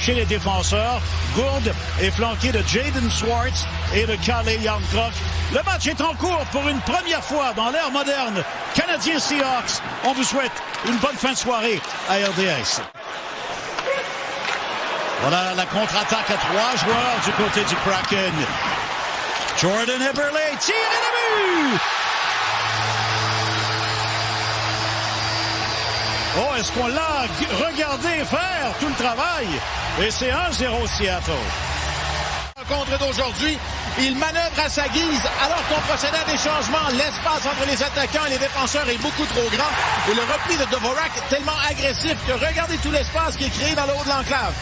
chez les défenseurs. Gourde est flanqué de Jaden Schwartz et de Calle Jarnkrok. Le match est en cours pour une première fois dans l'ère moderne. Canadiens Seahawks, on vous souhaite une bonne fin de soirée à RDS. Voilà la contre-attaque à 3 joueurs du côté du Kraken. Jordan Eberle tire et le but! Oh, est-ce qu'on l'a regardé faire tout le travail? Et c'est 1-0 Seattle. Rencontre d'aujourd'hui, il manœuvre à sa guise alors qu'on procédait à des changements. L'espace entre les attaquants et les défenseurs est beaucoup trop grand. Et le repli de Dvorak est tellement agressif que regardez tout l'espace qui est créé dans le haut de l'enclave.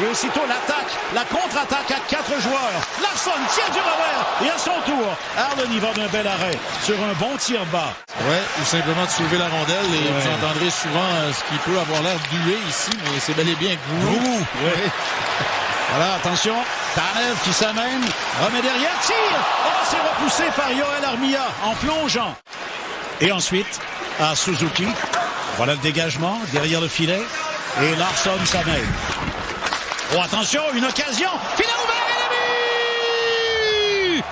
Et aussitôt l'attaque, la contre-attaque à 4 joueurs. Larsson tire du revers et à son tour, Allen y va d'un bel arrêt sur un bon tir bas. Ouais, ou simplement de soulever la rondelle et vous entendrez souvent ce qui peut avoir l'air dué ici, mais c'est bel et bien Gourou. Ouais. Voilà, attention, Tanev qui s'amène, remet derrière, tire! Oh, c'est repoussé par Yoel Armia en plongeant. Et ensuite, à Suzuki, voilà le dégagement derrière le filet, et Larsson s'amène. Oh, attention, une occasion, filet ouvert et le but!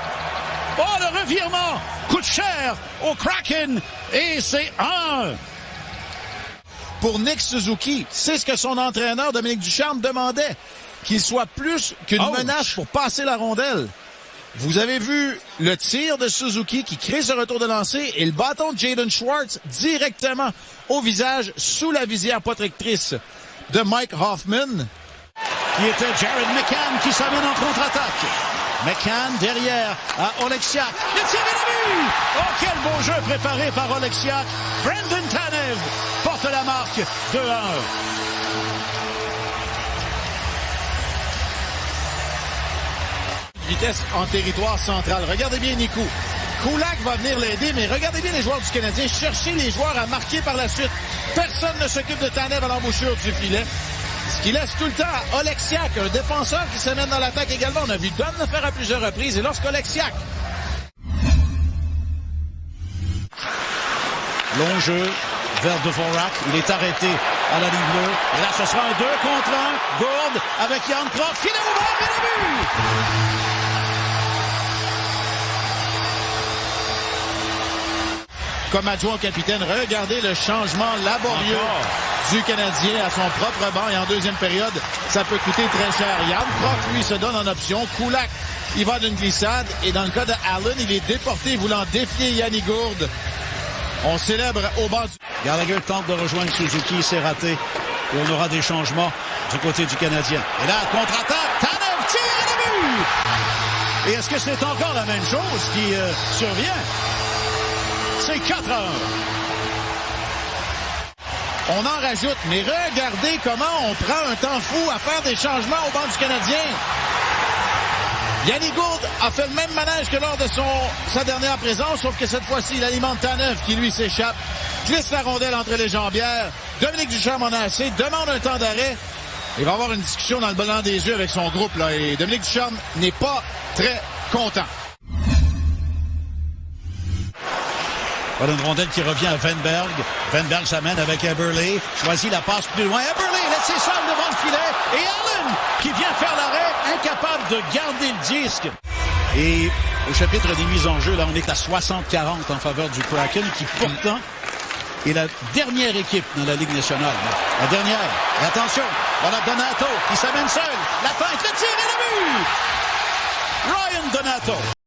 Oh, le revirement coûte cher au Kraken, et c'est 1. Pour Nick Suzuki, c'est ce que son entraîneur Dominique Ducharme demandait. Qu'il soit plus qu'une menace pour passer la rondelle. Vous avez vu le tir de Suzuki qui crée ce retour de lancer et le bâton de Jaden Schwartz directement au visage sous la visière protectrice de Mike Hoffman. Qui était Jared McCann qui s'amène en contre-attaque. McCann derrière à Oleksiak. Le tir et le but! Oh, quel beau jeu préparé par Oleksiak. Brendan Tanev porte la marque de 1. Vitesse en territoire central. Regardez bien Nico. Kulak va venir l'aider, mais regardez bien les joueurs du Canadien. Cherchez les joueurs à marquer par la suite. Personne ne s'occupe de Tanev à l'embouchure du filet. Ce qui laisse tout le temps à Oleksiak, un défenseur qui s'amène dans l'attaque également. On a vu Don le faire à plusieurs reprises. Et lorsqu'Oleksiak... Long jeu vers Dvorak. Il est arrêté à la ligne bleue. Et là, ce sera un 2 contre 1. Gourde avec Jarnkrok. Filet ouvert et le but! Comme adjoint au capitaine, regardez le changement laborieux du Canadien à son propre banc. Et en deuxième période, ça peut coûter très cher. Jarnkrok, lui, se donne en option. Kulak, il va d'une glissade. Et dans le cas de Allen, il est déporté voulant défier Yanni Gourde. On célèbre au bas du... Gallagher tente de rejoindre Suzuki, c'est raté. Et on aura des changements du côté du Canadien. Et là, contre-attaque, Tanev tire et le but! Et est-ce que c'est encore la même chose qui survient? C'est 4-1. On en rajoute, mais regardez comment on prend un temps fou à faire des changements au banc du Canadien. Yanni Gourde a fait le même manège que lors de sa dernière présence, sauf que cette fois-ci, il alimente Tanev qui, lui, s'échappe. Glisse la rondelle entre les jambières. Dominique Ducharme en a assez, demande un temps d'arrêt. Il va avoir une discussion dans le blanc des yeux avec son groupe, là, et Dominique Ducharme n'est pas très content. Voilà une rondelle qui revient à Wennberg. Wennberg s'amène avec Eberle. Choisit la passe plus loin. Eberle laissé seul devant le filet. Et Allen qui vient faire l'arrêt, incapable de garder le disque. Et au chapitre des mises en jeu, là, on est à 60-40 en faveur du Kraken, qui pourtant est la dernière équipe dans la Ligue nationale. La dernière. Et attention, voilà Donato qui s'amène seul. La feinte, le tir et le but! Ryan Donato.